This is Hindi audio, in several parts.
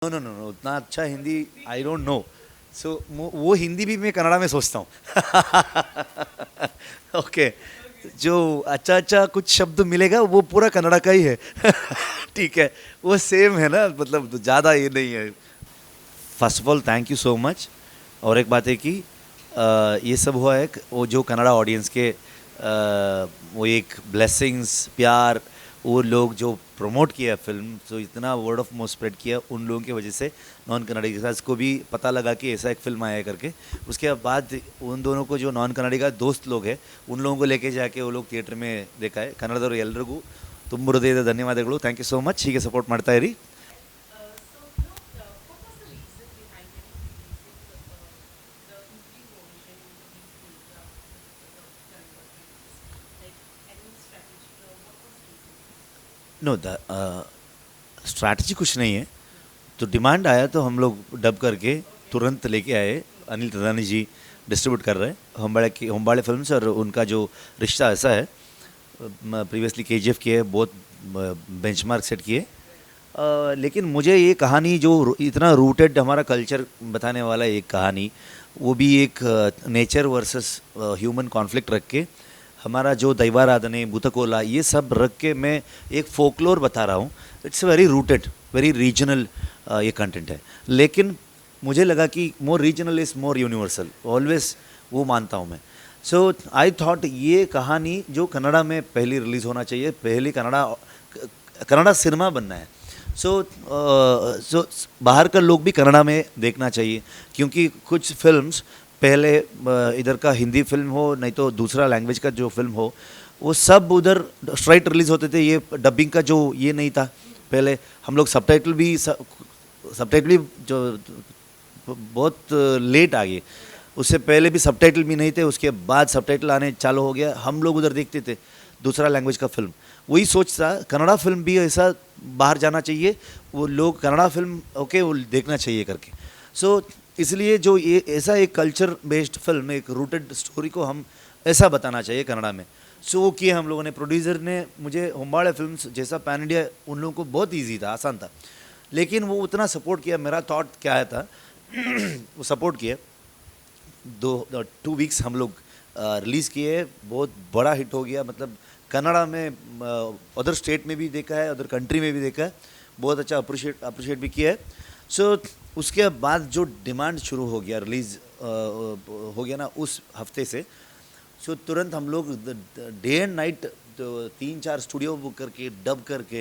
नो नो नो नो उतना अच्छा Hindi I don't know. So वो हिंदी भी मैं कन्नड़ा में सोचता हूँ। ओके। जो अच्छा अच्छा कुछ शब्द मिलेगा वो पूरा कन्नड़ा का ही है। ठीक है। वो सेम है ना, मतलब ज़्यादा ये नहीं है। First of all thank you so much. और एक बात है कि ये सब हुआ है वो जो कन्नड़ा ऑडियंस के वो एक ब्लेसिंग्स प्यार, वो लोग जो प्रमोट किया फिल्म, जो इतना वर्ड ऑफ माउथ स्प्रेड किया, उन लोगों की वजह से नॉन कन्नड़ी के साथ को भी पता लगा कि ऐसा एक फिल्म आया करके। उसके बाद उन दोनों को जो नॉन कन्नड़ी का दोस्त लोग हैं उन लोगों को लेके जाके वो लोग थिएटर में देखा है। ಕನ್ನಡದವರು ಎಲ್ರಿಗೂ ತುಂಬ ಹೃದಯದ ಧನ್ಯವಾದಗಳು. Thank you so much. ಹೀಗೆ ಸಪೋರ್ಟ್ ಮಾಡ್ತಾ ಇರಿ. नो द स्ट्रैटेजी कुछ नहीं है. तो डिमांड आया तो हम लोग डब करके तुरंत लेके आए. अनिल तदानी जी डिस्ट्रीब्यूट कर रहे हैं होम्बाड़े फिल्म्स, और उनका जो रिश्ता ऐसा है, प्रीवियसली केजीएफ किए, बहुत बेंचमार्क सेट किए. लेकिन मुझे ये कहानी जो इतना रूटेड हमारा कल्चर बताने वाला एक कहानी, वो भी एक नेचर वर्सेस ह्यूमन कॉन्फ्लिक्ट रख के, हमारा जो दैवाराधने भूतकोला ये सब रख के मैं एक फोकलोर बता रहा हूँ. It's very rooted, very regional ये कंटेंट है. लेकिन मुझे लगा कि more regional is more universal, always वो मानता हूँ मैं. सो आई थॉट ये कहानी जो कन्नड़ा में पहली रिलीज़ होना चाहिए, पहली कन्नड़ा सिनेमा बनना है. सो बाहर का लोग भी कन्नड़ा में देखना चाहिए, क्योंकि कुछ फिल्म्स पहले इधर का हिंदी फिल्म हो, नहीं तो दूसरा लैंग्वेज का जो फिल्म हो, वो सब उधर स्ट्राइट रिलीज़ होते थे. ये डबिंग का जो ये नहीं था. पहले हम लोग सबटाइटल भी जो बहुत लेट आ गए. उससे पहले भी सबटाइटल भी नहीं थे, उसके बाद सबटाइटल आने चालू हो गया. हम लोग उधर देखते थे दूसरा लैंग्वेज का फिल्म. वही सोचता कन्नड़ा फिल्म भी ऐसा बाहर जाना चाहिए, वो लोग कन्नड़ा फिल्म ओके वो देखना चाहिए करके. सो इसलिए जो ये ऐसा एक कल्चर बेस्ड फिल्म, एक रूटेड स्टोरी को हम ऐसा बताना चाहिए कन्नड़ा में. सो वो किया हम लोगों ने. प्रोड्यूसर ने मुझे होम्बाड़े फिल्म्स जैसा पैन इंडिया, उन लोगों को बहुत ईजी था, आसान था, लेकिन वो उतना सपोर्ट किया. मेरा थॉट क्या आया था, वो सपोर्ट किया. 2 वीक्स हम लोग रिलीज़ किए, बहुत बड़ा हिट हो गया. मतलब कन्नड़ा में अदर स्टेट में भी देखा है, अदर कंट्री में भी देखा है, बहुत अच्छा अप्रिशिएट भी किया है. सो उसके बाद जो डिमांड शुरू हो गया, रिलीज़ हो गया ना उस हफ्ते से, सो तुरंत हम लोग day and night 3-4 studio book करके डब करके,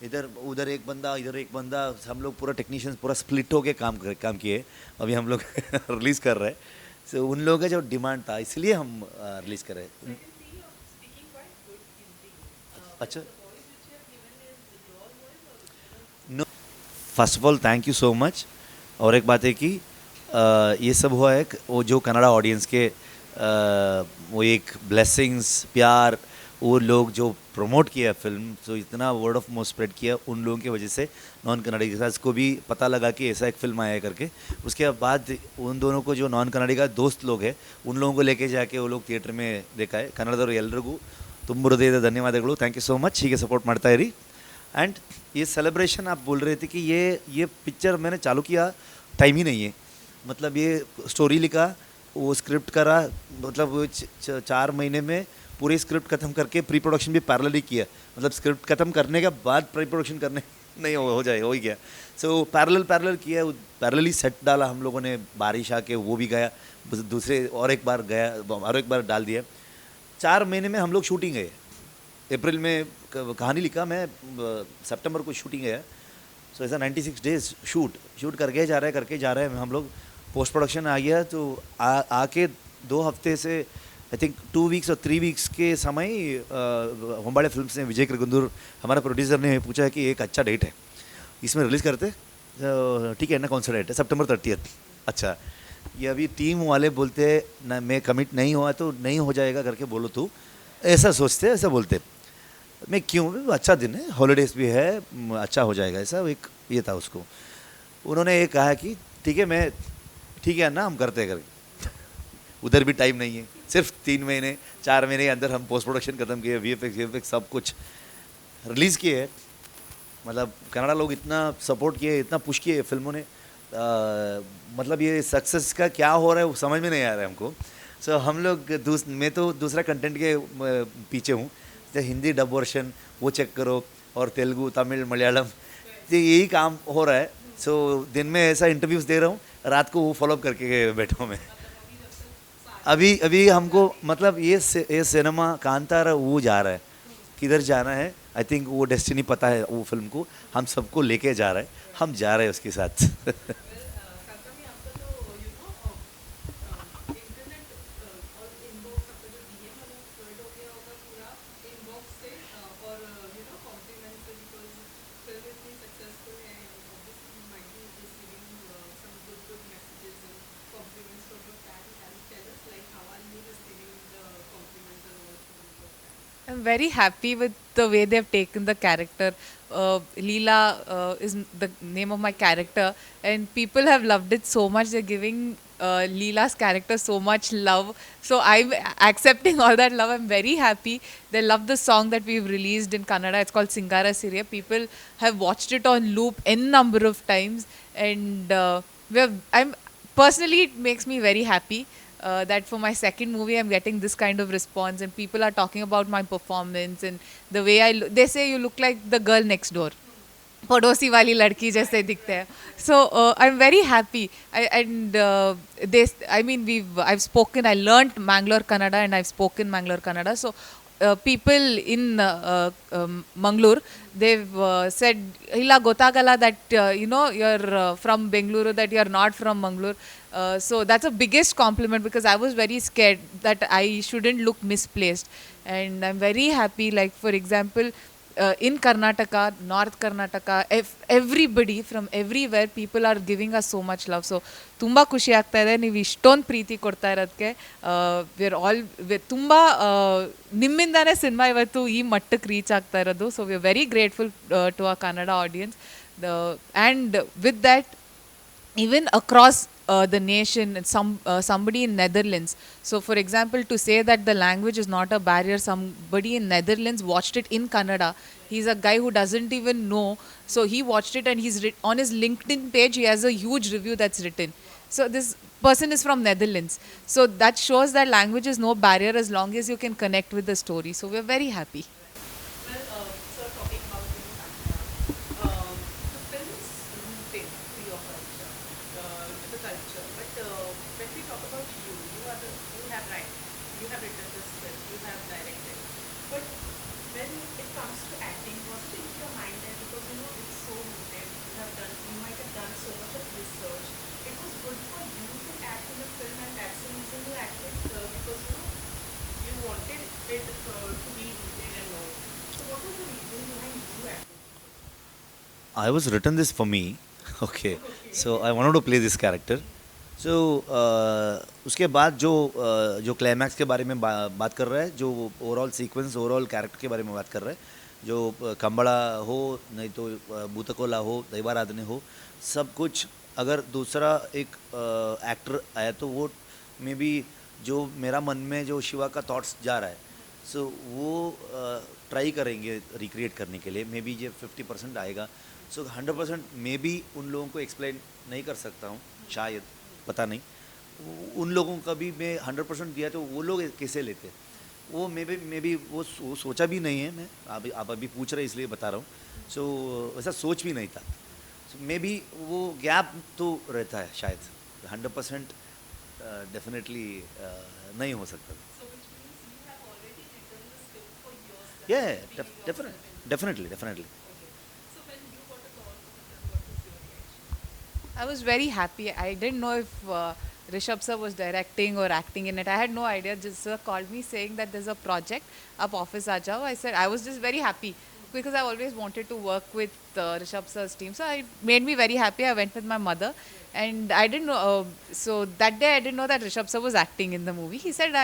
इधर उधर एक बंदा इधर एक बंदा, हम लोग पूरा टेक्नीशियंस पूरा स्प्लिट होके काम किए. अभी हम लोग रिलीज़ कर रहे हैं. सो उन लोगों का जो डिमांड था इसलिए हम रिलीज़ कर रहे हैं. अच्छा. No, first of all thank you so much. और एक बात है कि ये सब हुआ है वो जो कन्नड़ा ऑडियंस के वो एक ब्लेसिंग्स प्यार, वो लोग जो प्रमोट किया फिल्म, जो इतना वर्ड ऑफ माउथ स्प्रेड किया, उन लोगों की वजह से नॉन कन्नड़ी के साथ को भी पता लगा कि ऐसा एक फिल्म आया करके. उसके बाद उन दोनों को जो नॉन कन्नड़ी का दोस्त लोग हैं उन लोगों को लेके जाके वो लोग थिएटर में देखा है. ಕನ್ನಡದವರು ಎಲ್ರಿಗೂ ತುಂಬ ಹೃದಯದ ಧನ್ಯವಾದಗಳು. Thank you so much. ಹೀಗೆ ಸಪೋರ್ಟ್ ಮಾಡ್ತಾ ಇರಿ. एंड ये सेलिब्रेशन आप बोल रहे थे कि ये पिक्चर मैंने चालू किया टाइम ही नहीं है. मतलब ये स्टोरी लिखा, वो स्क्रिप्ट करा, मतलब वो 4 महीने में पूरी स्क्रिप्ट ख़त्म करके प्री प्रोडक्शन भी पैरेलली किया. मतलब स्क्रिप्ट ख़त्म करने के बाद प्री प्रोडक्शन करने नहीं हो जाए, हो ही गया. सो पैरेलल किया, पैरेलली सेट डाला हम लोगों ने. बारिश आके वो भी गया, दूसरे और एक बार डाल दिया. 4 महीने में हम लोग शूटिंग गए. अप्रैल में कहानी लिखा मैं, सितंबर को शूटिंग है. सो ऐसा 96 डेज शूट करके जा रहे हैं हम लोग. पोस्ट प्रोडक्शन आ गया तो आके 2 हफ्ते से आई थिंक 2 वीक्स और 3 वीक्स के समय होम्बाड़े फिल्म्स ने, विजय किरगुंदूर हमारा प्रोड्यूसर ने पूछा कि एक अच्छा डेट है इसमें रिलीज़ करते. ठीक है ना, कौन सा डेट है? सितंबर 30. अच्छा, ये अभी टीम वाले बोलते ना, मैं कमिट नहीं हुआ तो नहीं हो जाएगा करके बोलो तू, ऐसा सोचते, ऐसा बोलते. मैं क्यों, अच्छा दिन है, हॉलीडेज़ भी है, अच्छा हो जाएगा, ऐसा एक ये था उसको. उन्होंने ये कहा कि ठीक है ना, हम करते करके. उधर भी टाइम नहीं है, सिर्फ 3 महीने 4 महीने के अंदर हम पोस्ट प्रोडक्शन ख़त्म किए, वीएफएक्स सब कुछ रिलीज़ किए. मतलब कनाडा लोग इतना सपोर्ट किए, इतना पुश किए फिल्मों ने, मतलब ये सक्सेस का क्या हो रहा है वो समझ में नहीं आ रहा है हमको. सो हम लोग मैं तो दूसरा कंटेंट के पीछे हूँ. जैसे हिंदी डब वर्शन वो चेक करो, और तेलुगु, तमिल, मलयालम, तो यही काम हो रहा है. सो दिन में ऐसा इंटरव्यूज़ दे रहा हूँ, रात को वो फॉलोअप करके बैठा हूँ मैं. अभी अभी हमको मतलब ये सिनेमा कांतारा वो जा रहा है, किधर जाना है आई थिंक वो डेस्टिनी पता है वो फिल्म को, हम सबको लेके जा रहा है, हम जा रहे हैं उसके साथ. I'm very happy with the way they've taken the character. Leela is the name of my character, and people have loved it so much. They're giving Leela's character so much love. So I'm accepting all that love. I'm very happy. They love the song that we've released in Kannada. It's called Singara Siriya. People have watched it on loop n number of times, and I'm personally it makes me very happy that for my second movie I'm getting this kind of response, and people are talking about my performance and the way they say you look like the girl next door, पड़ोसी वाली लड़की जैसे दिखते हैं. So I'm very happy. I mean I've spoken, I learnt Mangalore Kannada and I've spoken Mangalore Kannada. So people in Mangalore, they've said ಇಲ್ಲ ಗೊತ್ತಾಗಲ್ಲ that you're from Bengaluru, that you're not from Mangalore. So that's the biggest compliment, because I was very scared that I shouldn't look misplaced, and I'm very happy. Like for example, in Karnataka, North Karnataka, everybody from everywhere, people are giving us so much love. So ತುಂಬ ಖುಷಿ ಆಗ್ತಾ ಇದೆ ನೀವು ಇಷ್ಟೊಂದು ಪ್ರೀತಿ ಕೊಡ್ತಾ ಇರೋದಕ್ಕೆ. ತುಂಬ ನಿಮ್ಮಿಂದಾನೇ ಸಿನಿಮಾ ಇವತ್ತು ಈ ಮಟ್ಟಕ್ಕೆ ರೀಚ್ ಆಗ್ತಾ ಇರೋದು. So we are very grateful to a Kannada audience. And with that, even across the nation, somebody in Netherlands. So for example, to say that the language is not a barrier, somebody in Netherlands watched it in Kannada. He's a guy who doesn't even know, so he watched it and he's on his LinkedIn page he has a huge review that's written. So this person is from Netherlands. So that shows that language is no barrier as long as you can connect with the story. So we're very happy. I was written this for me. Okay, so I wanted to play this character. So उसके बाद जो क्लाइमैक्स के बारे में बात कर रहा है, जो ओवरऑल सीक्वेंस, ओवरऑल कैरेक्टर के बारे में बात कर रहा है, जो कंबड़ा हो, नहीं तो भूतकोला हो, दैवाराधने हो, सब कुछ अगर दूसरा एक एक्टर आया तो वो मे बी जो मेरा मन में जो शिवा का थॉट्स जा रहा है, सो वो ट्राई करेंगे रिक्रिएट करने के लिए. मे बी ये 50% आएगा. सो 100% मे बी उन लोगों को एक्सप्लेन नहीं कर सकता हूँ, शायद, पता नहीं. उन लोगों का भी मैं 100% दिया तो वो लोग कैसे लेते, वो मे बी वो सोचा भी नहीं है. मैं आप अभी पूछ रहे इसलिए बता रहा हूँ. सो वैसा सोच भी नहीं था. सो मे बी वो गैप तो रहता है शायद. 100% डेफिनेटली नहीं हो सकता. Definitely. I was very happy. I didn't know if Rishabh sir was directing or acting in it. I had no idea. Just sir called me saying that there's a project up office aa jao. I said I was just very happy because I always wanted to work with Rishabh sir's team. So it made me very happy. I went with my mother, and I didn't know. So that day I didn't know that Rishabh sir was acting in the movie. He said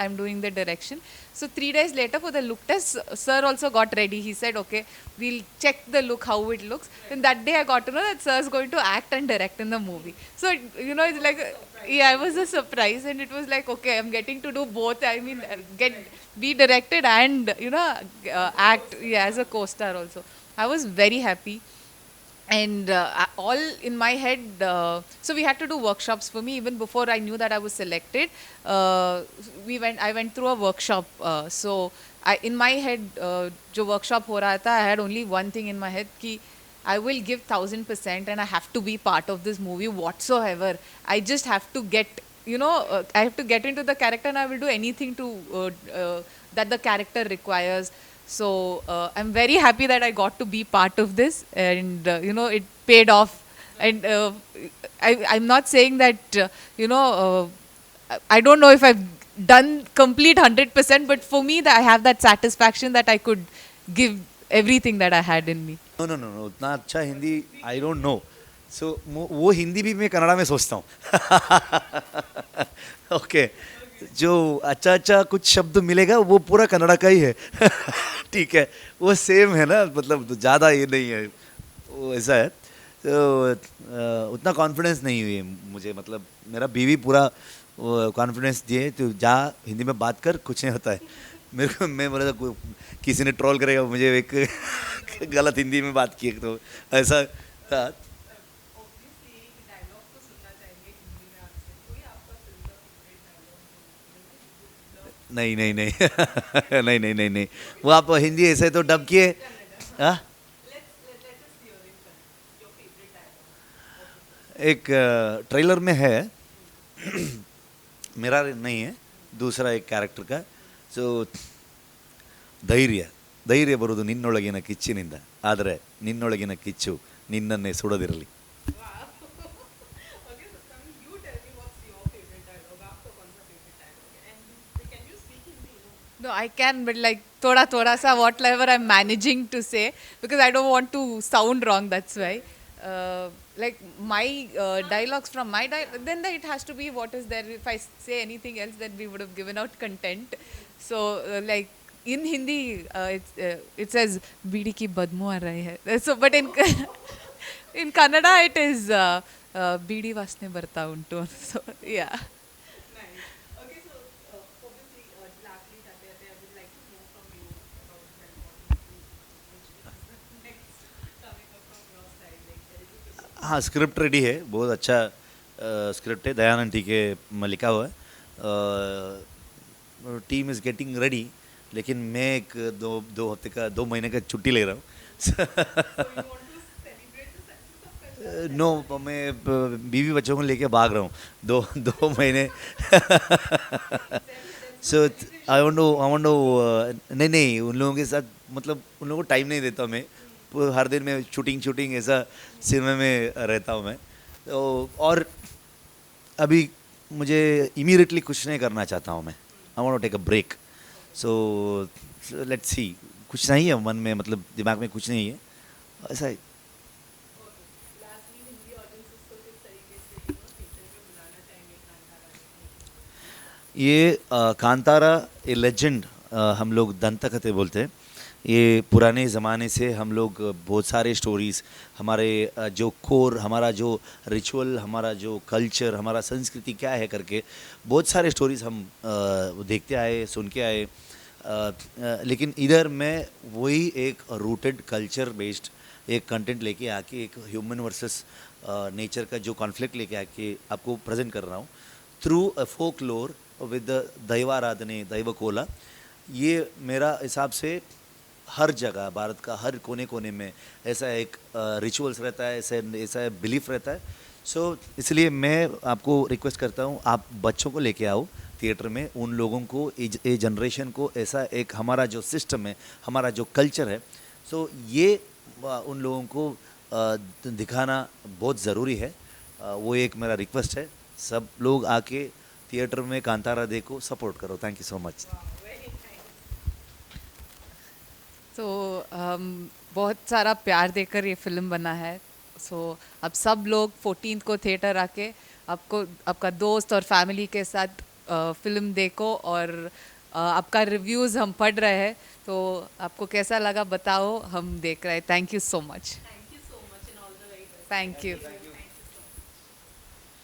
I'm doing the direction. So 3 days later for the look test, sir also got ready. He said, okay, we'll check the look, how it looks. Then that day I got to know that sir is going to act and direct in the movie. So it's like, yeah, it was a surprise, and it was like, okay, I'm getting to do both. I mean, be directed and act, yeah, as a co-star also. I was very happy. And all in my head, so we had to do workshops. For me, even before I knew that I was selected, I went through a workshop. So in my head, jo workshop ho raha tha, I had only one thing in my head ki I will give 1000% and I have to be part of this movie whatsoever. I just have to get, I have to get into the character, and I will do anything to that the character requires. So I'm very happy that I got to be part of this, and it paid off. And I'm not saying that I don't know if I've done complete 100%, but for me, that I have that satisfaction that I could give everything that I had in me. No no no no, उतना अच्छा Hindi I don't know. So वो हिंदी भी मैं कन्नड़ा में सोचता हूँ. ओके. जो अच्छा अच्छा कुछ शब्द मिलेगा वो पूरा कन्नड़ा का ही है. ठीक है, वो सेम है ना, मतलब ज़्यादा ये नहीं है, वो ऐसा है. तो उतना कॉन्फिडेंस नहीं हुई है मुझे, मतलब मेरा बीवी पूरा कॉन्फिडेंस दिए, तो जा हिंदी में बात कर, कुछ नहीं होता है. मेरे को, मैं बोला था किसी ने ट्रोल करेगा मुझे, एक गलत हिंदी में बात की, तो ऐसा था. नहीं नहीं नहीं. नहीं नहीं नहीं नहीं, वो आप हिंदी ऐसे तो डब किए. हाँ, एक ट्रेलर में है. मेरा नहीं है, दूसरा एक कैरेक्टर का. ಸೊ ಧೈರ್ಯ ಧೈರ್ಯ ಬರುವುದು ನಿನ್ನೊಳಗಿನ ಕಿಚ್ಚಿನಿಂದ, ಆದರೆ ನಿನ್ನೊಳಗಿನ ಕಿಚ್ಚು ನಿನ್ನನ್ನೇ ಸುಡದಿರಲಿ. No, I can, but like thoda sa whatever I'm managing to say, because I don't want to sound wrong. That's why, like my dialogues from my then it has to be what is there. If I say anything else, then we would have given out content. So like in Hindi, it says "Bidi ki badmu aa rahi hai." So but in in Kannada it is "Bidi vasne barta untu." So yeah. हाँ, स्क्रिप्ट रेडी है, बहुत अच्छा स्क्रिप्ट है, दयानंद टी के में लिखा हुआ है. टीम इज़ गेटिंग रेडी, लेकिन मैं एक दो हफ्ते का, 2 महीने का छुट्टी ले रहा हूँ. नो, मैं बीवी बच्चों को लेके भाग रहा हूँ 2 महीने. सो आई वांट टू नहीं नहीं, उन लोगों के साथ, मतलब उन लोगों को टाइम नहीं देता मैं. हर दिन में शूटिंग ऐसा सिनेमा में रहता हूँ मैं. तो और अभी मुझे इमीडिएटली कुछ नहीं करना चाहता हूँ मैं. I want to take a break. So let's see, कुछ नहीं है मन में, मतलब दिमाग में कुछ नहीं है, ऐसा है. ये कांतारा ए लेजेंड, हम लोग दंतकथे बोलते हैं. ये पुराने ज़माने से हम लोग बहुत सारे स्टोरीज़, हमारे जो कोर, हमारा जो रिचुअल, हमारा जो कल्चर, हमारा संस्कृति क्या है करके बहुत सारे स्टोरीज़ हम देखते आए, सुन के आए. लेकिन इधर मैं वही एक रूटेड कल्चर बेस्ड एक कंटेंट लेके आके, एक ह्यूमन वर्सेस नेचर का जो कॉन्फ्लिक्ट लेके आके आपको प्रेजेंट कर रहा हूँ थ्रू अ फोक लोर विद दैवाराधने दैवकोला. ये मेरा हिसाब से हर जगह, भारत का हर कोने कोने में ऐसा एक रिचुअल्स रहता है, ऐसा बिलीफ रहता है. सो इसलिए मैं आपको रिक्वेस्ट करता हूँ, आप बच्चों को लेके आओ थिएटर में, उन लोगों को, ये जनरेशन को ऐसा एक हमारा जो सिस्टम है, हमारा जो कल्चर है, सो ये उन लोगों को दिखाना बहुत ज़रूरी है. वो एक मेरा रिक्वेस्ट है. सब लोग आके थिएटर में कांतारा देखो, सपोर्ट करो. Thank you so much. तो बहुत सारा प्यार देकर ये फिल्म बना है. सो अब सब लोग 14 को थिएटर आके आपको, आपका दोस्त और फैमिली के साथ फिल्म देखो. और आपका रिव्यूज़ हम पढ़ रहे हैं, तो आपको कैसा लगा बताओ, हम देख रहे हैं. Thank you so much. Thank you.